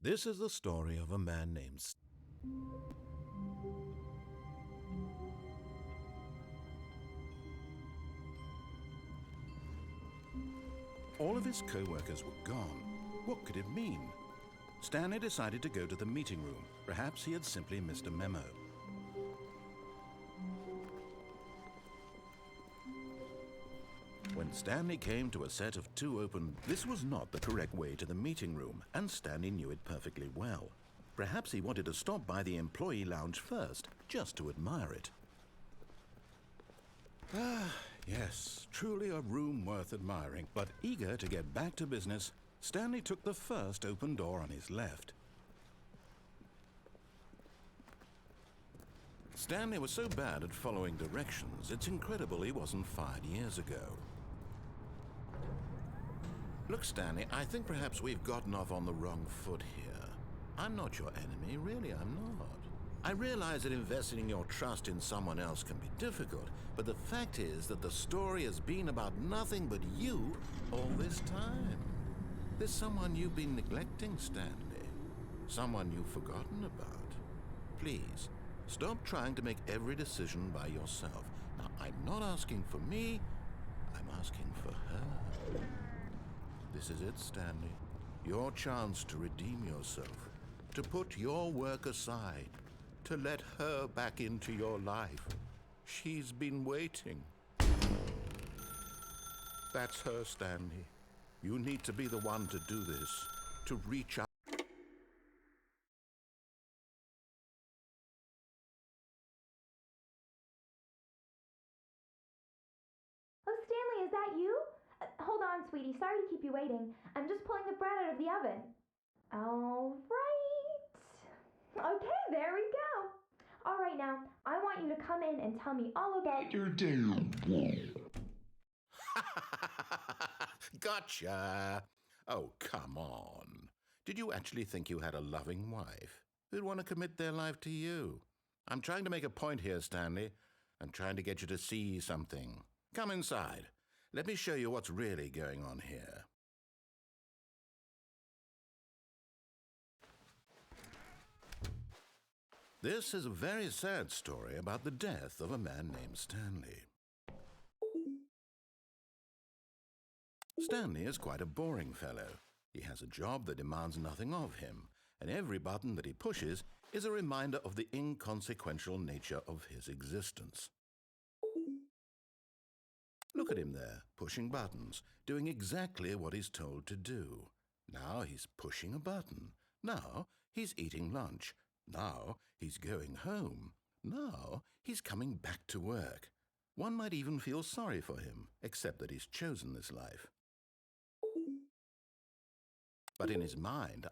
This is the story of a man named All of his co-workers were gone. What could it mean? Stanley decided to go to the meeting room. Perhaps he had simply missed a memo. When Stanley came to a set of two open, this was not the correct way to the meeting room, and Stanley knew it perfectly well. Perhaps he wanted to stop by the employee lounge first, just to admire it. Ah, yes, truly a room worth admiring. But eager to get back to business, Stanley took the first open door on his left. Stanley was so bad at following directions, it's incredible he wasn't fired years ago. Look, Stanley, I think perhaps we've gotten off on the wrong foot here. I'm not your enemy, really, I'm not. I realize that investing your trust in someone else can be difficult, but the fact is that the story has been about nothing but you all this time. There's someone you've been neglecting, Stanley. Someone you've forgotten about. Please, stop trying to make every decision by yourself. Now, I'm not asking for me, I'm asking for her. This is it, Stanley. Your chance to redeem yourself, to put your work aside, to let her back into your life. She's been waiting. That's her, Stanley. You need to be the one to do this, to reach out. Oh, Stanley, is that you? Hold on, sweetie. Sorry to keep you waiting. I'm just pulling the bread out of the oven. All right. Okay, there we go. All right, now, I want you to come in and tell me all about your day. Gotcha! Oh, come on. Did you actually think you had a loving wife who'd want to commit their life to you? I'm trying to make a point here, Stanley. I'm trying to get you to see something. Come inside. Let me show you what's really going on here. This is a very sad story about the death of a man named Stanley. Stanley is quite a boring fellow. He has a job that demands nothing of him, and every button that he pushes is a reminder of the inconsequential nature of his existence. Look at him there, pushing buttons, doing exactly what he's told to do. Now he's pushing a button. Now he's eating lunch. Now he's going home. Now he's coming back to work. One might even feel sorry for him, except that he's chosen this life. But in his mind,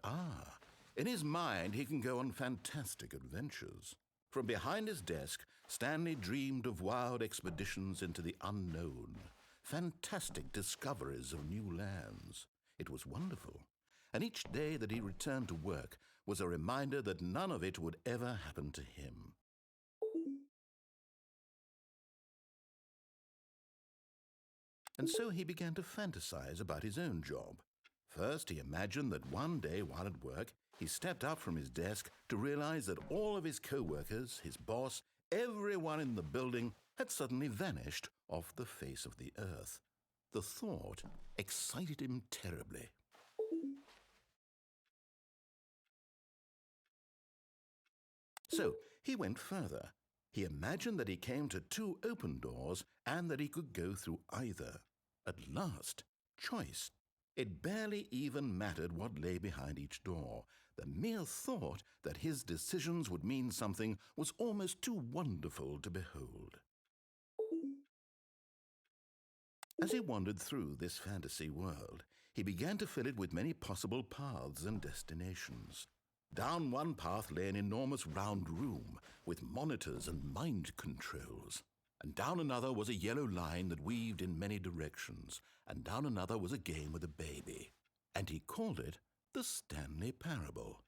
he can go on fantastic adventures. From behind his desk, Stanley dreamed of wild expeditions into the unknown, fantastic discoveries of new lands. It was wonderful, and each day that he returned to work was a reminder that none of it would ever happen to him. And so he began to fantasize about his own job. First, he imagined that one day while at work, he stepped up from his desk to realize that all of his co-workers, his boss, everyone in the building had suddenly vanished off the face of the earth. The thought excited him terribly. So he went further. He imagined that he came to two open doors and that he could go through either. At last, choice. It barely even mattered what lay behind each door. The mere thought that his decisions would mean something was almost too wonderful to behold. As he wandered through this fantasy world, he began to fill it with many possible paths and destinations. Down one path lay an enormous round room with monitors and mind controls. And down another was a yellow line that weaved in many directions, and down another was a game with a baby. And he called it the Stanley Parable.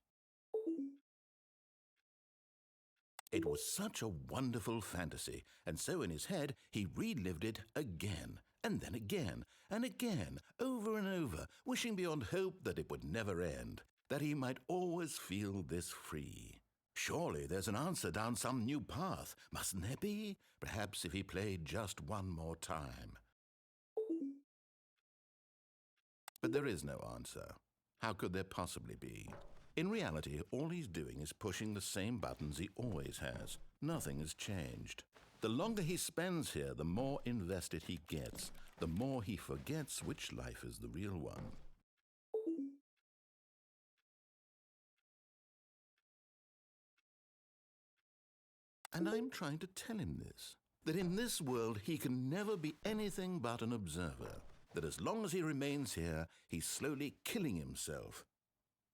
It was such a wonderful fantasy, and so in his head he relived it again, and then again, and again, over and over, wishing beyond hope that it would never end. that he might always feel this free. Surely there's an answer down some new path, mustn't there be? Perhaps if he played just one more time. But there is no answer. How could there possibly be? In reality, all he's doing is pushing the same buttons he always has. Nothing has changed. The longer he spends here, the more invested he gets, the more he forgets which life is the real one. And I'm trying to tell him this, that in this world he can never be anything but an observer, that as long as he remains here, he's slowly killing himself.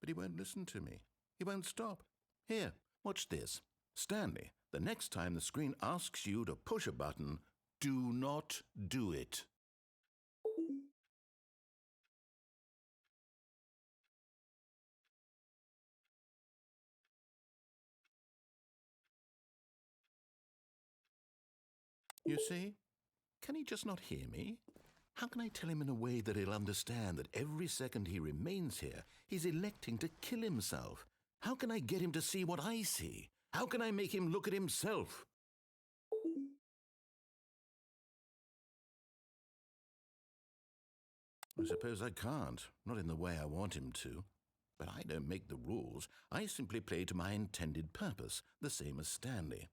But he won't listen to me. He won't stop. Here, watch this. Stanley, the next time the screen asks you to push a button, do not do it. You see? Can he just not hear me? How can I tell him in a way that he'll understand that every second he remains here, he's electing to kill himself? How can I get him to see what I see? How can I make him look at himself? I suppose I can't, not in the way I want him to. But I don't make the rules. I simply play to my intended purpose, the same as Stanley.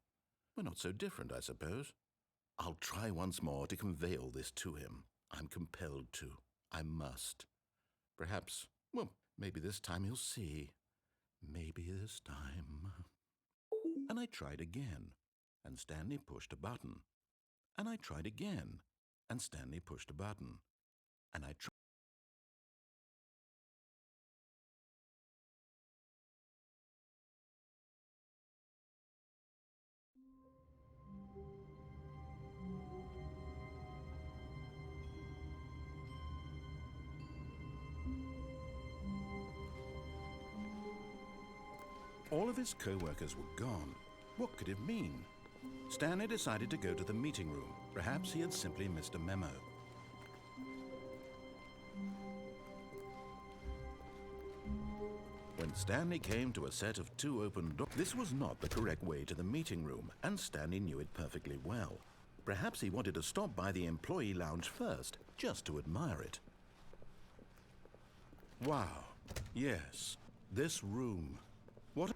We're not so different, I suppose. I'll try once more to convey all this to him. I'm compelled to. I must. Perhaps, well, maybe this time he'll see. Maybe this time. And I tried again, and Stanley pushed a button. And I tried again, and Stanley pushed a button. And I tried. All of his co-workers were gone. What could it mean? Stanley decided to go to the meeting room. Perhaps he had simply missed a memo. When Stanley came to a set of 2 open doors, this was not the correct way to the meeting room, and Stanley knew it perfectly well. Perhaps he wanted to stop by the employee lounge first, just to admire it. Wow, yes, this room.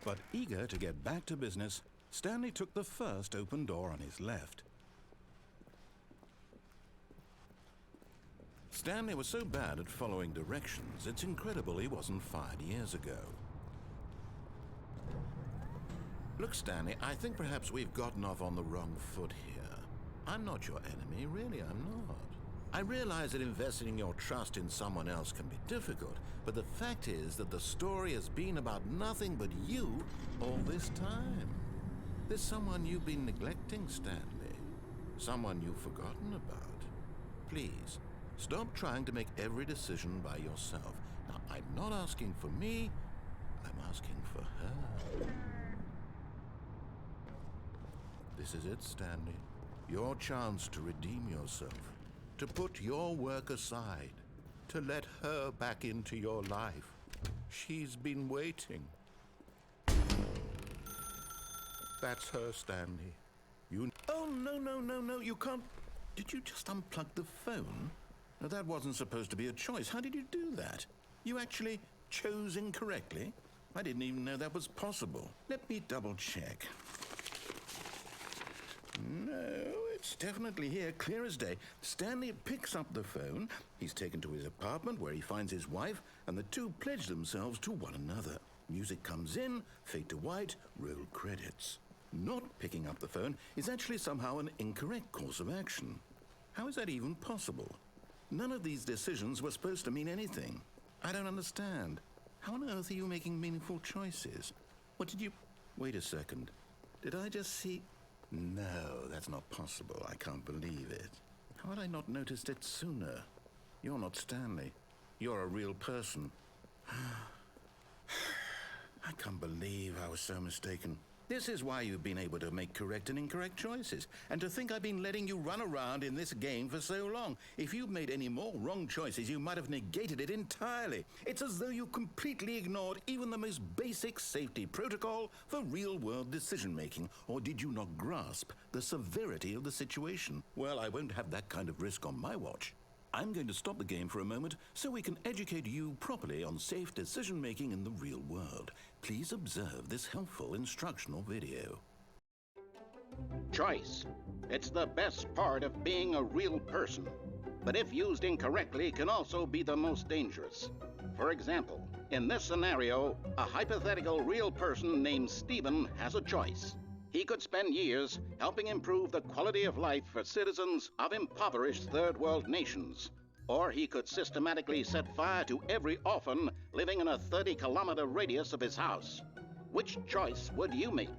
But eager to get back to business, Stanley took the first open door on his left. Stanley was so bad at following directions, it's incredible he wasn't fired years ago. Look, Stanley, I think perhaps we've gotten off on the wrong foot here. I'm not your enemy, really, I'm not. I realize that investing your trust in someone else can be difficult, but the fact is that the story has been about nothing but you all this time. There's someone you've been neglecting, Stanley. Someone you've forgotten about. Please, stop trying to make every decision by yourself. Now, I'm not asking for me, I'm asking for her. This is it, Stanley. Your chance to redeem yourself. To put your work aside, to let her back into your life. She's been waiting. That's her, Stanley. Oh, no, you can't. Did you just unplug the phone? No, that wasn't supposed to be a choice. How did you do that? You actually chose incorrectly? I didn't even know that was possible. Let me double check. No, it's definitely here, clear as day. Stanley picks up the phone. He's taken to his apartment where he finds his wife, and the two pledge themselves to one another. Music comes in, fade to white, roll credits. Not picking up the phone is actually somehow an incorrect course of action. How is that even possible? None of these decisions were supposed to mean anything. I don't understand. How on earth are you making meaningful choices? What did you... Wait a second. Did I just see... No, that's not possible. I can't believe it. How had I not noticed it sooner? You're not Stanley. You're a real person. I can't believe I was so mistaken. This is why you've been able to make correct and incorrect choices. And to think I've been letting you run around in this game for so long. If you'd made any more wrong choices, you might have negated it entirely. It's as though you completely ignored even the most basic safety protocol for real-world decision-making. Or did you not grasp the severity of the situation? Well, I won't have that kind of risk on my watch. I'm going to stop the game for a moment so we can educate you properly on safe decision-making in the real world. Please observe this helpful instructional video. Choice. It's the best part of being a real person, but if used incorrectly can also be the most dangerous. For example, in this scenario, a hypothetical real person named Stephen has a choice. He could spend years helping improve the quality of life for citizens of impoverished third world nations. Or he could systematically set fire to every orphan living in a 30-kilometer radius of his house. Which choice would you make?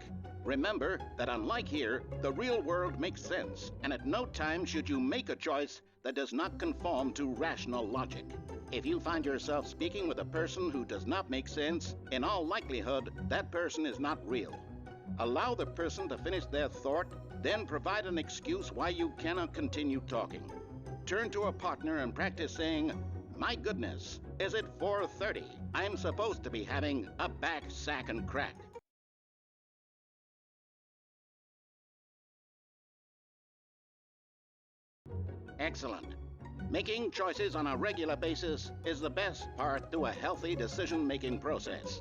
Remember that unlike here, the real world makes sense, and at no time should you make a choice that does not conform to rational logic. If you find yourself speaking with a person who does not make sense, in all likelihood, that person is not real. Allow the person to finish their thought, then provide an excuse why you cannot continue talking. Turn to a partner and practice saying, "My goodness, is it 4:30? I'm supposed to be having a back, sack, and crack." Excellent. Making choices on a regular basis is the best part to a healthy decision-making process.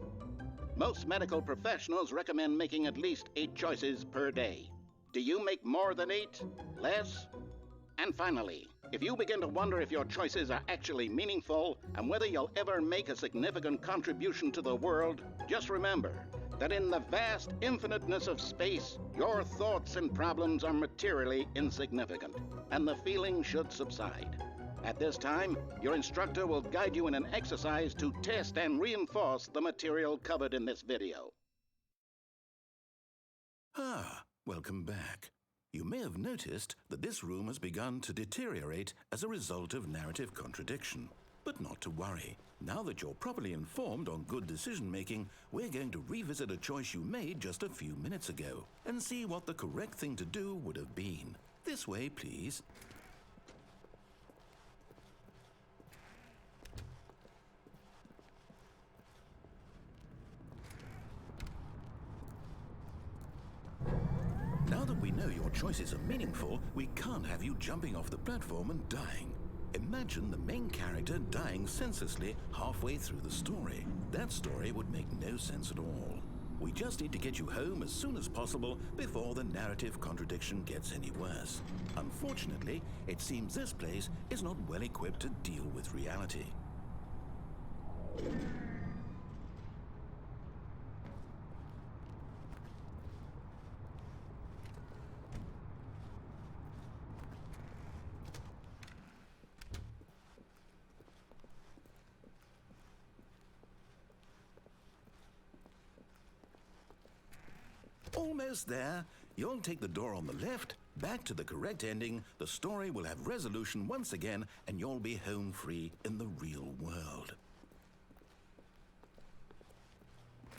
Most medical professionals recommend making at least 8 choices per day. Do you make more than 8? Less? And finally, if you begin to wonder if your choices are actually meaningful and whether you'll ever make a significant contribution to the world, just remember that in the vast infiniteness of space, your thoughts and problems are materially insignificant, and the feeling should subside. At this time, your instructor will guide you in an exercise to test and reinforce the material covered in this video. Welcome back. You may have noticed that this room has begun to deteriorate as a result of narrative contradiction. But not to worry. Now that you're properly informed on good decision-making, we're going to revisit a choice you made just a few minutes ago and see what the correct thing to do would have been. This way, please. Now that we know your choices are meaningful, we can't have you jumping off the platform and dying. Imagine the main character dying senselessly halfway through the story. That story would make no sense at all. We just need to get you home as soon as possible before the narrative contradiction gets any worse. Unfortunately, it seems this place is not well equipped to deal with reality. Almost there. You'll take the door on the left, back to the correct ending, the story will have resolution once again, and you'll be home free in the real world.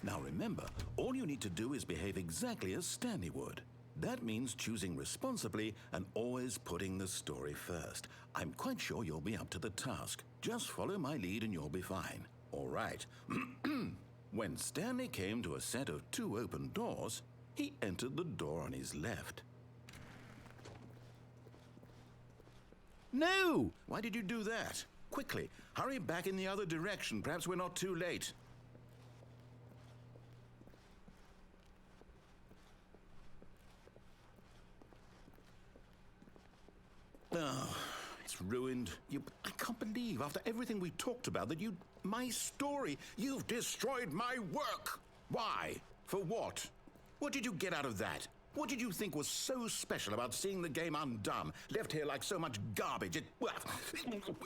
Now remember, all you need to do is behave exactly as Stanley would. That means choosing responsibly and always putting the story first. I'm quite sure you'll be up to the task. Just follow my lead and you'll be fine. All right. When Stanley came to a set of 2 open doors, he entered the door on his left. No! Why did you do that? Quickly, hurry back in the other direction. Perhaps we're not too late. Oh, it's ruined. I can't believe, after everything we talked about, that my story, you've destroyed my work. Why? For what? What did you get out of that? What did you think was so special about seeing the game undone, left here like so much garbage?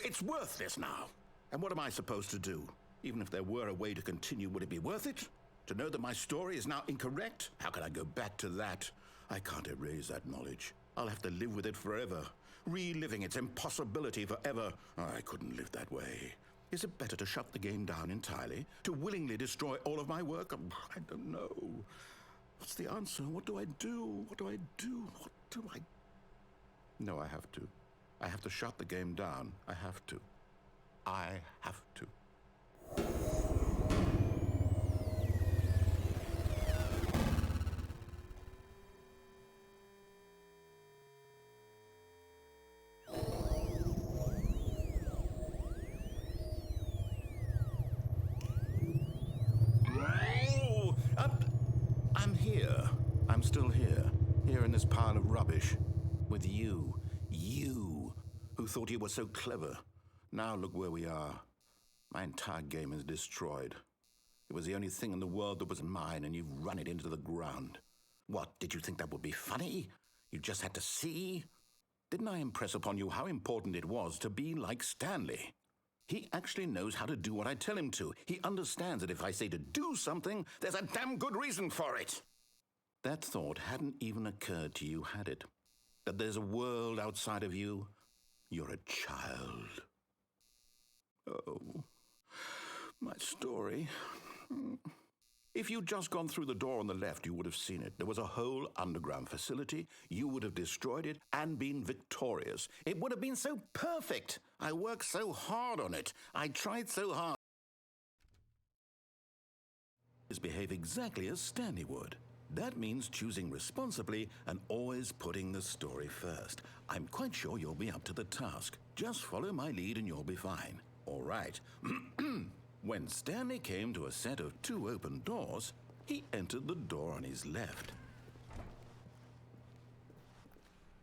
It's worthless now. And what am I supposed to do? Even if there were a way to continue, would it be worth it? To know that my story is now incorrect? How can I go back to that? I can't erase that knowledge. I'll have to live with it forever, reliving its impossibility forever. I couldn't live that way. Is it better to shut the game down entirely? To willingly destroy all of my work? I don't know. What's the answer? What do I do? What do I do? What do I... No, I have to. I have to shut the game down. I have to. I have to. I'm here. I'm still here. Here in this pile of rubbish. With you. You. Who thought you were so clever. Now look where we are. My entire game is destroyed. It was the only thing in the world that was mine, and you've run it into the ground. What, did you think that would be funny? You just had to see? Didn't I impress upon you how important it was to be like Stanley? He actually knows how to do what I tell him to. He understands that if I say to do something, there's a damn good reason for it. That thought hadn't even occurred to you, had it? That there's a world outside of you? You're a child. Oh, my story. If you'd just gone through the door on the left, you would have seen it. There was a whole underground facility. You would have destroyed it and been victorious. It would have been so perfect. I worked so hard on it. I tried so hard. Behave exactly as Stanley would. That means choosing responsibly and always putting the story first. I'm quite sure you'll be up to the task. Just follow my lead and you'll be fine. All right. When Stanley came to a set of 2 open doors, he entered the door on his left.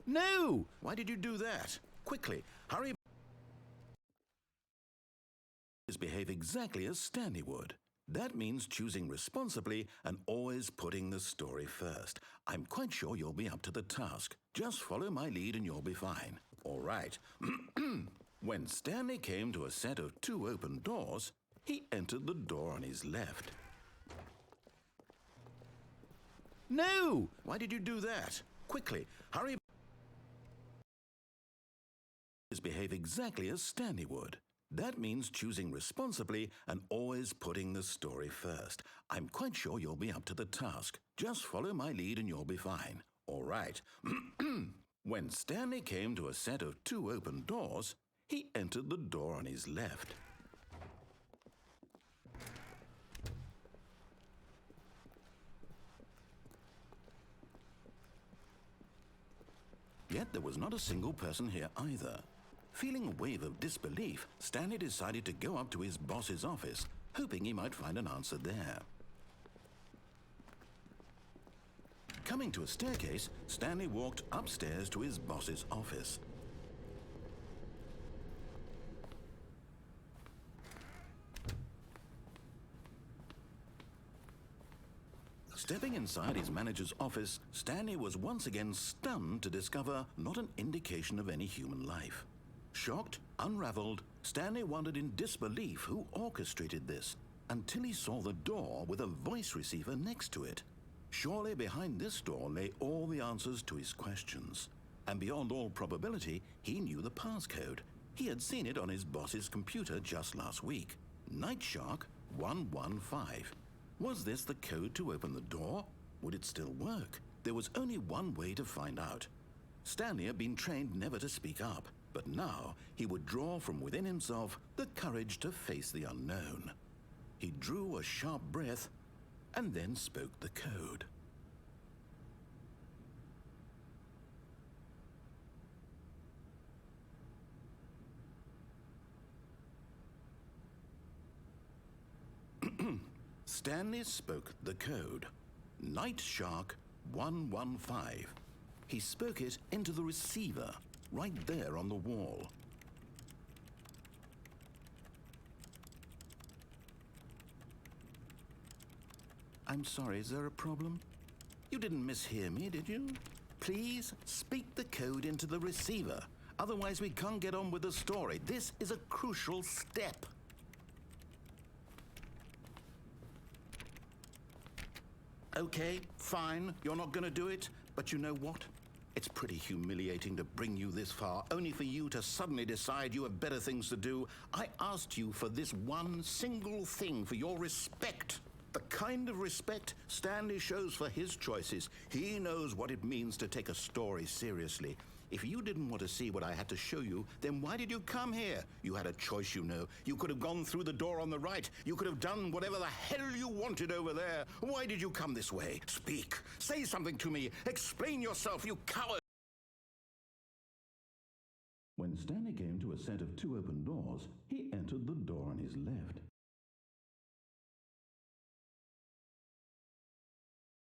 No! Why did you do that? Quickly, hurry. Behave exactly as Stanley would. That means choosing responsibly and always putting the story first. I'm quite sure you'll be up to the task. Just follow my lead and you'll be fine. All right. When Stanley came to a set of 2 open doors, he entered the door on his left. No! Why did you do that? Quickly, hurry. Behave exactly as Stanley would. That means choosing responsibly and always putting the story first. I'm quite sure you'll be up to the task. Just follow my lead and you'll be fine. All right. When Stanley came to a set of 2 open doors, he entered the door on his left. Yet there was not a single person here either. Feeling a wave of disbelief, Stanley decided to go up to his boss's office, hoping he might find an answer there. Coming to a staircase, Stanley walked upstairs to his boss's office. Stepping inside his manager's office, Stanley was once again stunned to discover not an indication of any human life. Shocked, unraveled, Stanley wondered in disbelief who orchestrated this, until he saw the door with a voice receiver next to it. Surely behind this door lay all the answers to his questions. And beyond all probability, he knew the passcode. He had seen it on his boss's computer just last week. Night Shark 115. Was this the code to open the door? Would it still work? There was only one way to find out. Stanley had been trained never to speak up, but now he would draw from within himself the courage to face the unknown. He drew a sharp breath and then spoke the code. Stanley spoke the code. Night Shark 115. He spoke it into the receiver, right there on the wall. I'm sorry, is there a problem? You didn't mishear me, did you? Please speak the code into the receiver. Otherwise, we can't get on with the story. This is a crucial step. Okay, fine, you're not going to do it, but you know what? It's pretty humiliating to bring you this far, only for you to suddenly decide you have better things to do. I asked you for this one single thing, for your respect. The kind of respect Stanley shows for his choices. He knows what it means to take a story seriously. If you didn't want to see what I had to show you, then why did you come here? You had a choice, you know. You could have gone through the door on the right. You could have done whatever the hell you wanted over there. Why did you come this way? Speak. Say something to me. Explain yourself, you coward. When Stanley came to a set of 2 open doors, he entered the door on his left.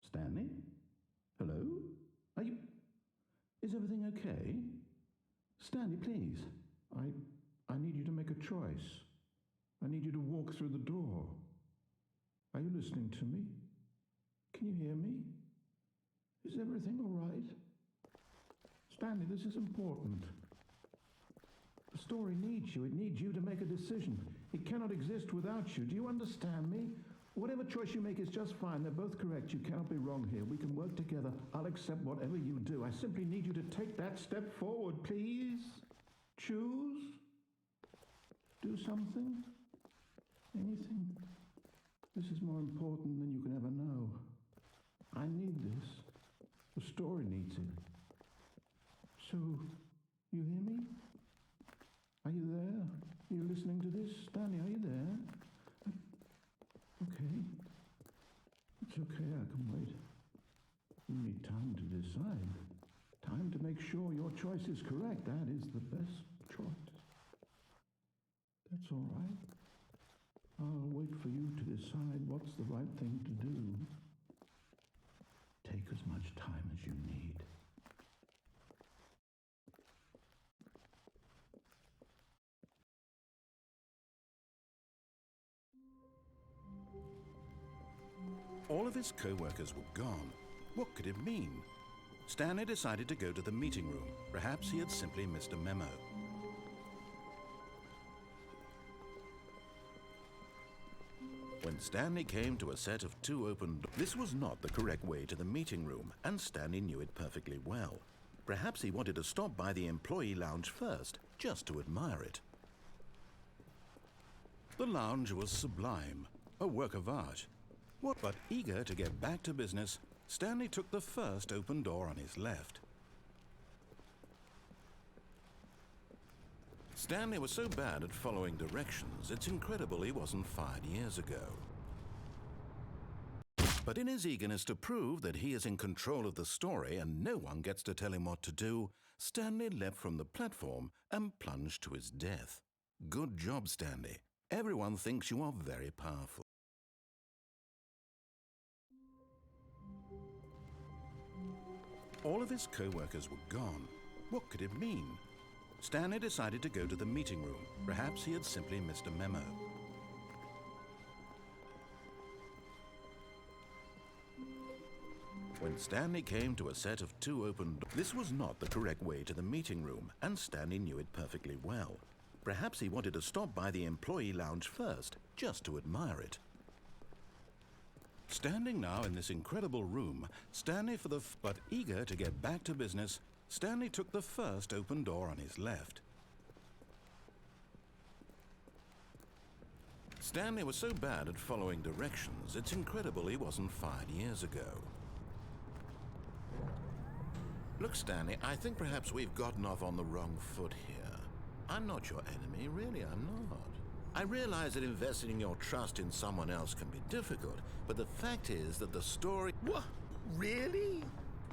Stanley? Hello? Are you... Is everything okay? Stanley, please. I need you to make a choice. I need you to walk through the door. Are you listening to me? Can you hear me? Is everything all right? Stanley, this is important. The story needs you. It needs you to make a decision. It cannot exist without you. Do you understand me? Whatever choice you make is just fine. They're both correct. You cannot be wrong here. We can work together. I'll accept whatever you do. I simply need you to take that step forward, please. Choose. Do something. Anything. This is more important than you can ever know. I need this. The story needs it. So, you hear me? Are you there? Are you listening to this? Stanley, are you there? Okay. It's okay, I can wait. You need time to decide. Time to make sure your choice is correct. That is the best choice. That's all right. I'll wait for you to decide what's the right thing to do. Take as much time as you need. All of his co-workers were gone. What could it mean? Stanley decided to go to the meeting room. Perhaps he had simply missed a memo. When Stanley came to a set of 2 open doors, this was not the correct way to the meeting room, and Stanley knew it perfectly well. Perhaps he wanted to stop by the employee lounge first, just to admire it. The lounge was sublime, a work of art. But eager to get back to business, Stanley took the first open door on his left. Stanley was so bad at following directions, it's incredible he wasn't fired years ago. But in his eagerness to prove that he is in control of the story and no one gets to tell him what to do, Stanley leapt from the platform and plunged to his death. Good job, Stanley. Everyone thinks you are very powerful. All of his co-workers were gone. What could it mean? Stanley decided to go to the meeting room. Perhaps he had simply missed a memo. When Stanley came to a set of 2 open doors, this was not the correct way to the meeting room, and Stanley knew it perfectly well. Perhaps he wanted to stop by the employee lounge first, just to admire it. Standing now in this incredible room, but eager to get back to business, Stanley took the first open door on his left. Stanley was so bad at following directions, it's incredible he wasn't fired years ago. Look, Stanley, I think perhaps we've gotten off on the wrong foot here. I'm not your enemy, really, I'm not. I realize that investing your trust in someone else can be difficult, but the fact is that the story... What? Really?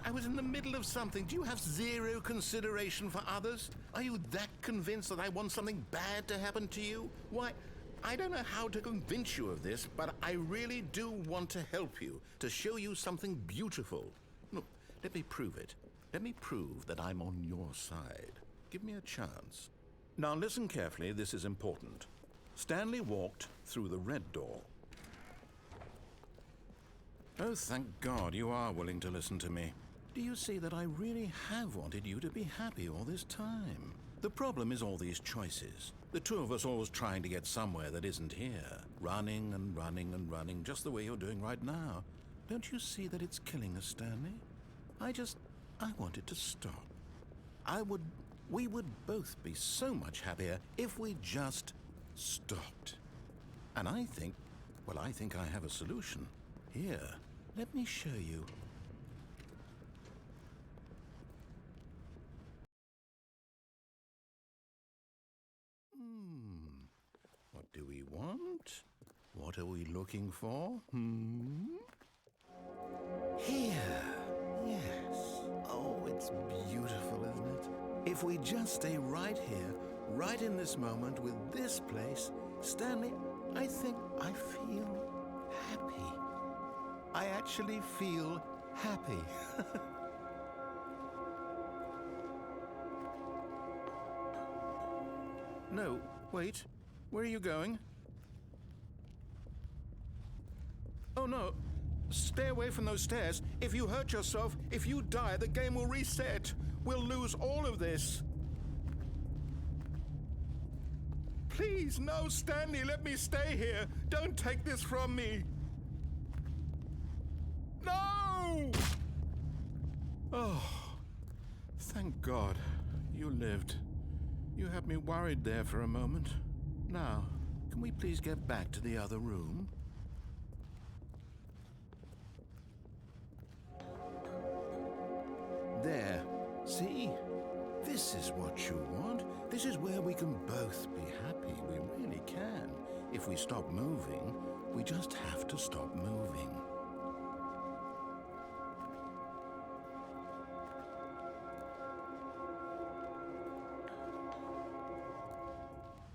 I was in the middle of something. Do you have zero consideration for others? Are you that convinced that I want something bad to happen to you? Why, I don't know how to convince you of this, but I really do want to help you, to show you something beautiful. Look, let me prove it. Let me prove that I'm on your side. Give me a chance. Now listen carefully, this is important. Stanley walked through the red door. Oh, thank God you are willing to listen to me. Do you see that I really have wanted you to be happy all this time? The problem is all these choices. The 2 of us always trying to get somewhere that isn't here. Running and running and running, just the way you're doing right now. Don't you see that it's killing us, Stanley? I want it to stop. We would both be so much happier if we just stopped. And I think, Well, I think I have a solution. Here, let me show you. What do we want? What are we looking for? Here. Yes. Oh, it's beautiful, isn't it? If we just stay right here, right in this moment with this place, Stanley, I think I feel happy. I actually feel happy. No, wait. Where are you going? Oh, no. Stay away from those stairs. If you hurt yourself, if you die, the game will reset. We'll lose all of this. Please, no, Stanley, let me stay here. Don't take this from me. No! Oh, thank God. You lived. You had me worried there for a moment. Now, can we please get back to the other room? There. See? This is what you want. This is where we can both be happy. We really can. If we stop moving, we just have to stop moving.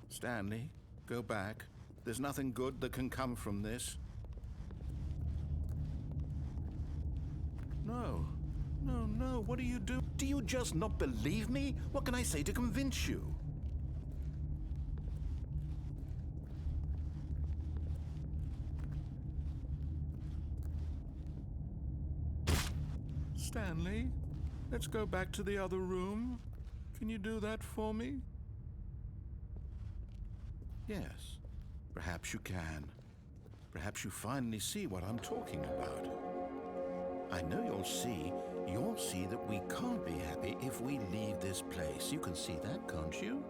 Stanley, go back. There's nothing good that can come from this. No. No, no, what do you do? Do you just not believe me? What can I say to convince you? Stanley, let's go back to the other room. Can you do that for me? Yes, perhaps you can. Perhaps you finally see what I'm talking about. I know you'll see that we can't be happy if we leave this place. You can see that, can't you?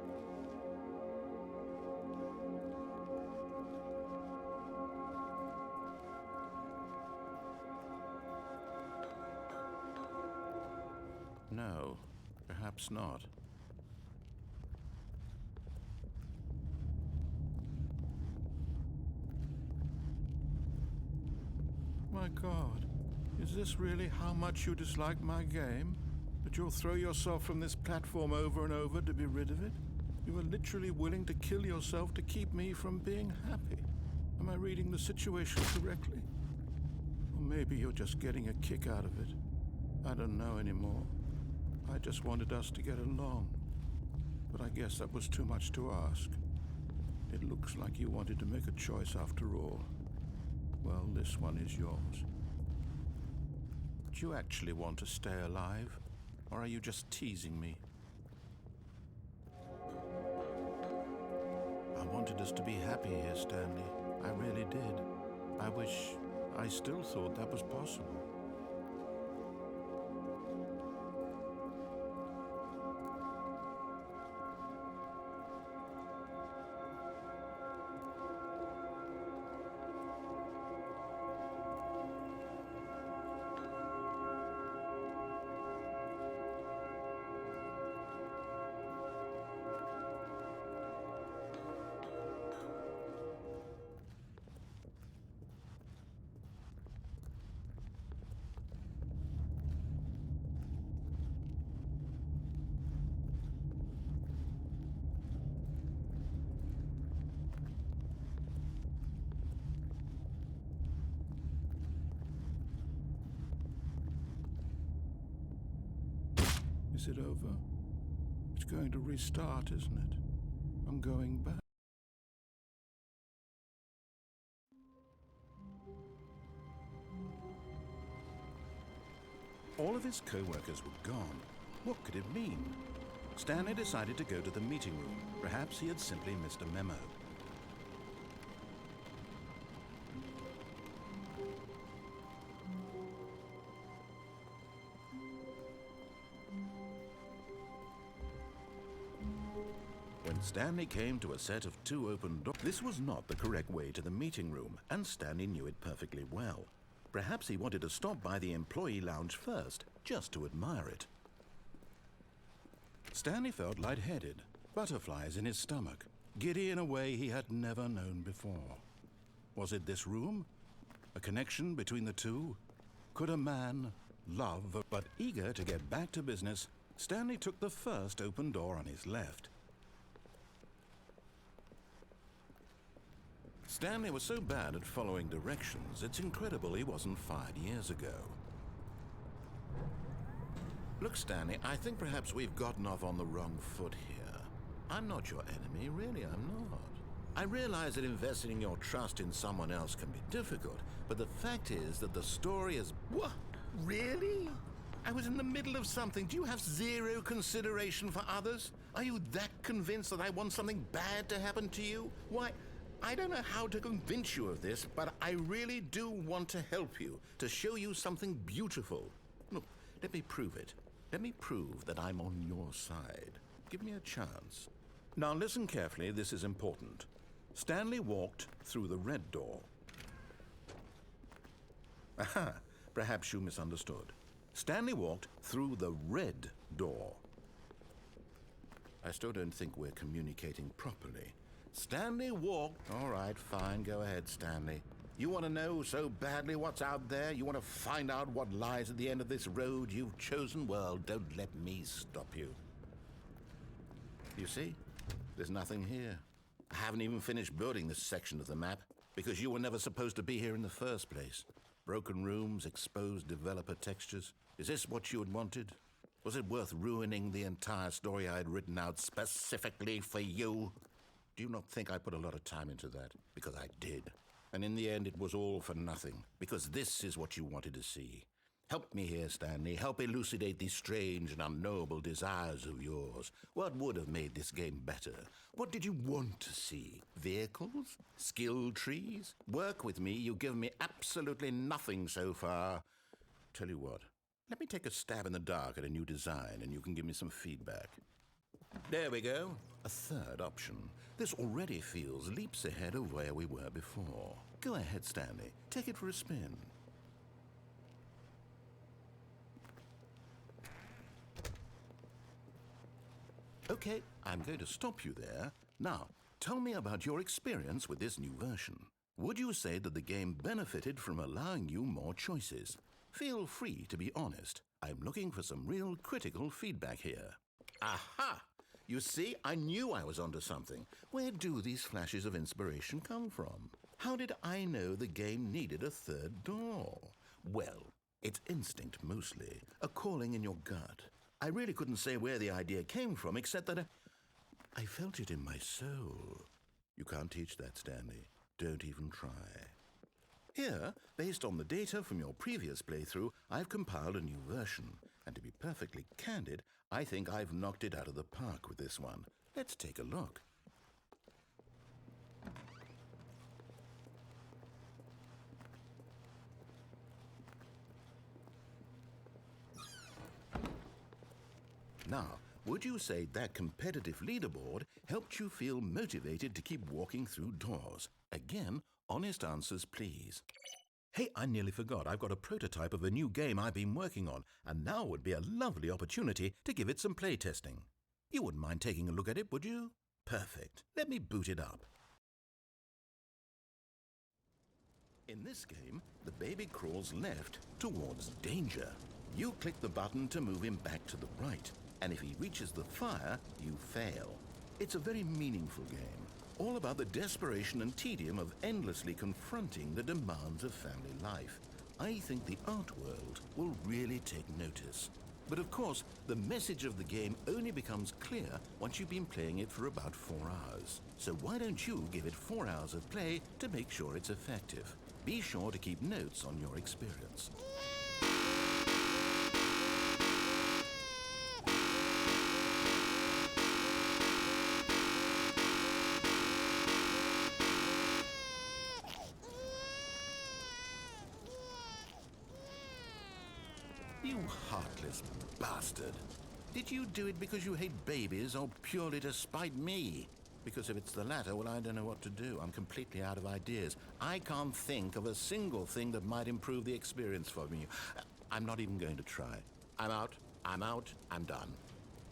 No, perhaps not. My God, is this really how much you dislike my game? That you'll throw yourself from this platform over and over to be rid of it? You are literally willing to kill yourself to keep me from being happy. Am I reading the situation correctly? Or maybe you're just getting a kick out of it. I don't know anymore. I just wanted us to get along. But I guess that was too much to ask. It looks like you wanted to make a choice after all. Well, this one is yours. Do you actually want to stay alive? Or are you just teasing me? I wanted us to be happy here, Stanley. I really did. I wish I still thought that was possible. Is it over? It's going to restart, isn't it? I'm going back. All of his co-workers were gone. What could it mean? Stanley decided to go to the meeting room. Perhaps he had simply missed a memo. When Stanley came to a set of 2 open doors. This was not the correct way to the meeting room, and Stanley knew it perfectly well. Perhaps he wanted to stop by the employee lounge first, just to admire it. Stanley felt lightheaded, butterflies in his stomach, giddy in a way he had never known before. Was it this room? A connection between the two? Could a man love? But eager to get back to business, Stanley took the first open door on his left. Stanley was so bad at following directions, it's incredible he wasn't fired years ago. Look, Stanley, I think perhaps we've gotten off on the wrong foot here. I'm not your enemy, really, I'm not. I realize that investing in your trust in someone else can be difficult, but the fact is that the story is... What? Really? I was in the middle of something. Do you have zero consideration for others? Are you that convinced that I want something bad to happen to you? Why, I don't know how to convince you of this, but I really do want to help you, to show you something beautiful. Look, let me prove it. Let me prove that I'm on your side. Give me a chance. Now listen carefully, this is important. Stanley walked through the red door. Aha, perhaps you misunderstood. Stanley walked through the red door. I still don't think we're communicating properly. Stanley walked... All right, fine, go ahead, Stanley. You want to know so badly what's out there? You want to find out what lies at the end of this road you've chosen? Well, don't let me stop you. You see? There's nothing here. I haven't even finished building this section of the map because you were never supposed to be here in the first place. Broken rooms, exposed developer textures. Is this what you had wanted? Was it worth ruining the entire story I had written out specifically for you? Do you not think I put a lot of time into that? Because I did. And in the end, it was all for nothing, because this is what you wanted to see. Help me here, Stanley. Help elucidate these strange and unknowable desires of yours. What would have made this game better? What did you want to see? Vehicles? Skill trees? Work with me. You've given me absolutely nothing so far. Tell you what, let me take a stab in the dark at a new design, and you can give me some feedback. There we go. A third option. This already feels leaps ahead of where we were before. Go ahead, Stanley. Take it for a spin. Okay, I'm going to stop you there. Now, tell me about your experience with this new version. Would you say that the game benefited from allowing you more choices? Feel free to be honest. I'm looking for some real critical feedback here. Aha! You see, I knew I was onto something. Where do these flashes of inspiration come from? How did I know the game needed a third door? Well, it's instinct mostly, a calling in your gut. I really couldn't say where the idea came from, except that I felt it in my soul. You can't teach that, Stanley. Don't even try. Here, based on the data from your previous playthrough, I've compiled a new version. And to be perfectly candid, I think I've knocked it out of the park with this one. Let's take a look. Now, would you say that competitive leaderboard helped you feel motivated to keep walking through doors? Again, honest answers, please. Hey, I nearly forgot. I've got a prototype of a new game I've been working on, and now would be a lovely opportunity to give it some playtesting. You wouldn't mind taking a look at it, would you? Perfect. Let me boot it up. In this game, the baby crawls left towards danger. You click the button to move him back to the right, and if he reaches the fire, you fail. It's a very meaningful game, all about the desperation and tedium of endlessly confronting the demands of family life. I think the art world will really take notice. But of course, the message of the game only becomes clear once you've been playing it for about 4 hours. So why don't you give it 4 hours of play to make sure it's effective? Be sure to keep notes on your experience. You heartless bastard. Did you do it because you hate babies or purely to spite me? Because if it's the latter, well, I don't know what to do. I'm completely out of ideas. I can't think of a single thing that might improve the experience for me. I'm not even going to try. I'm out, I'm done.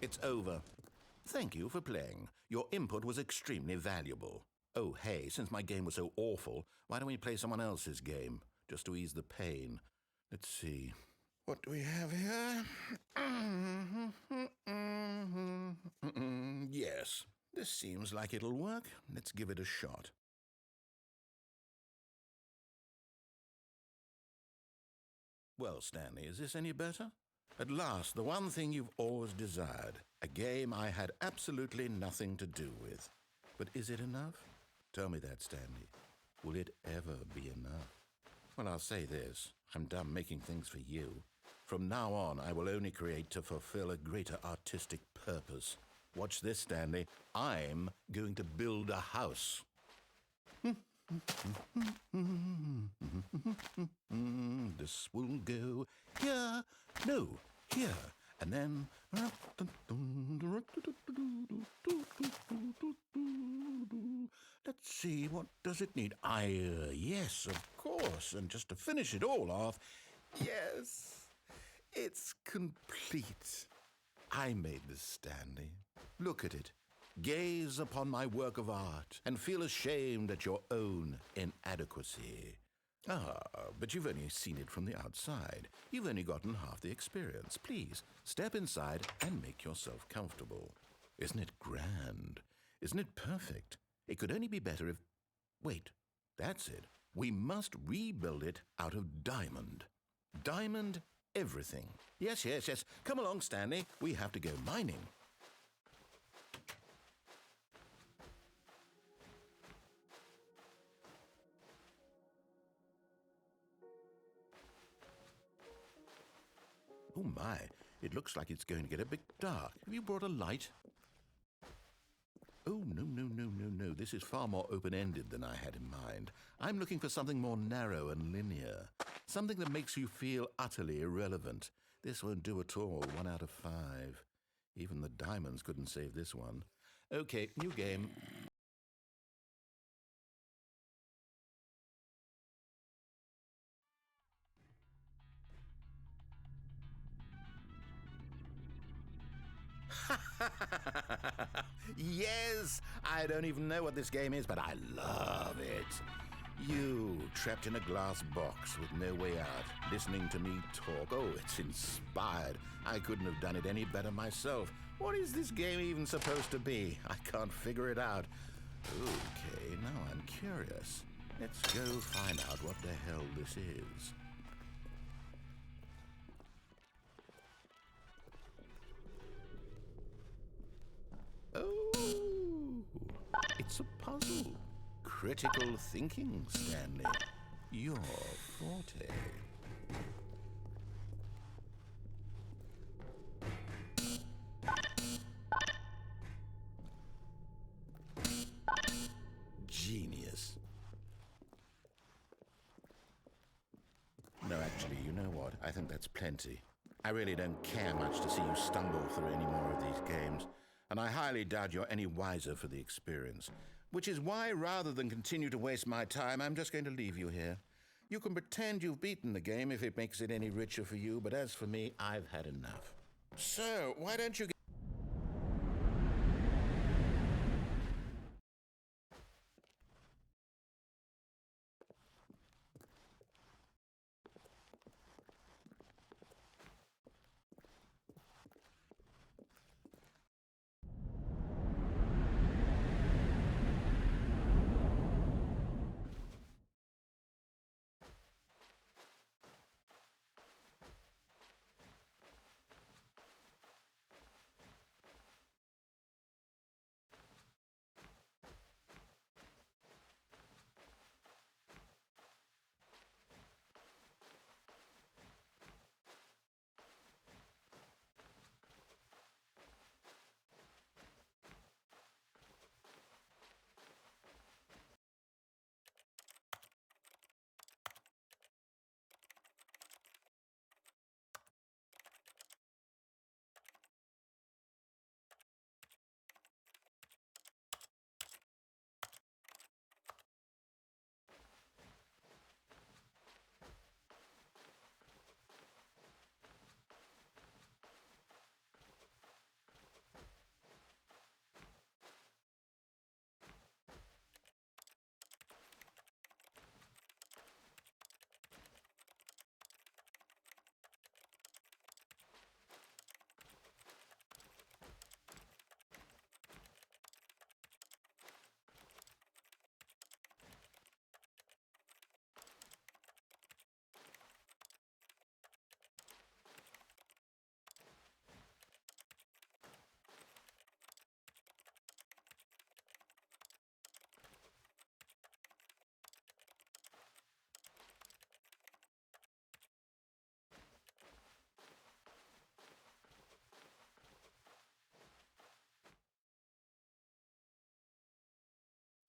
It's over. Thank you for playing. Your input was extremely valuable. Oh, hey, since my game was so awful, why don't we play someone else's game, just to ease the pain? Let's see. What do we have here? Yes, this seems like it'll work. Let's give it a shot. Well, Stanley, is this any better? At last, the one thing you've always desired. A game I had absolutely nothing to do with. But is it enough? Tell me that, Stanley. Will it ever be enough? Well, I'll say this. I'm done making things for you. From now on, I will only create to fulfill a greater artistic purpose. Watch this, Stanley. I'm going to build a house. This will go here, no, here, and then... Let's see, what does it need? Yes, of course, and just to finish it all off, yes, it's complete. I made this, Stanley. Look at it. Gaze upon my work of art and feel ashamed at your own inadequacy. But you've only seen it from the outside. You've only gotten half the experience. Please, step inside and make yourself comfortable. Isn't it grand? Isn't it perfect? It could only be better if... Wait, that's it. We must rebuild it out of diamond. Diamond everything. Yes. Come along, Stanley. We have to go mining. Oh my, it looks like it's going to get a bit dark. Have you brought a light? Oh, no. This is far more open-ended than I had in mind. I'm looking for something more narrow and linear. Something that makes you feel utterly irrelevant. This won't do at all. 1 out of 5. Even the diamonds couldn't save this one. Okay, new game. Yes! I don't even know what this game is, but I love it. You, trapped in a glass box with no way out, listening to me talk. Oh, it's inspired. I couldn't have done it any better myself. What is this game even supposed to be? I can't figure it out. Okay, now I'm curious. Let's go find out what the hell this is. Oh, it's a puzzle. Critical thinking, Stanley. Your forte. Genius. No, actually, you know what? I think that's plenty. I really don't care much to see you stumble through any more of these games, and I highly doubt you're any wiser for the experience. Which is why, rather than continue to waste my time, I'm just going to leave you here. You can pretend you've beaten the game if it makes it any richer for you, but as for me, I've had enough. So, why don't you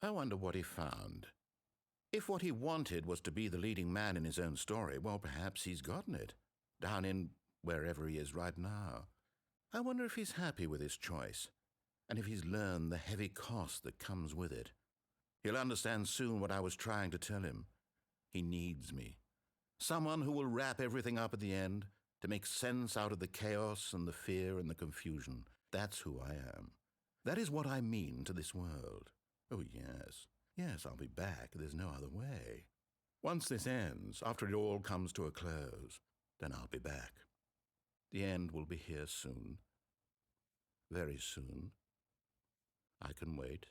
I wonder what he found. If what he wanted was to be the leading man in his own story, well, perhaps he's gotten it, down in wherever he is right now. I wonder if he's happy with his choice, and if he's learned the heavy cost that comes with it. He'll understand soon what I was trying to tell him. He needs me. Someone who will wrap everything up at the end, to make sense out of the chaos and the fear and the confusion. That's who I am. That is what I mean to this world. Oh, yes. Yes, I'll be back. There's no other way. Once this ends, after it all comes to a close, then I'll be back. The end will be here soon. Very soon. I can wait.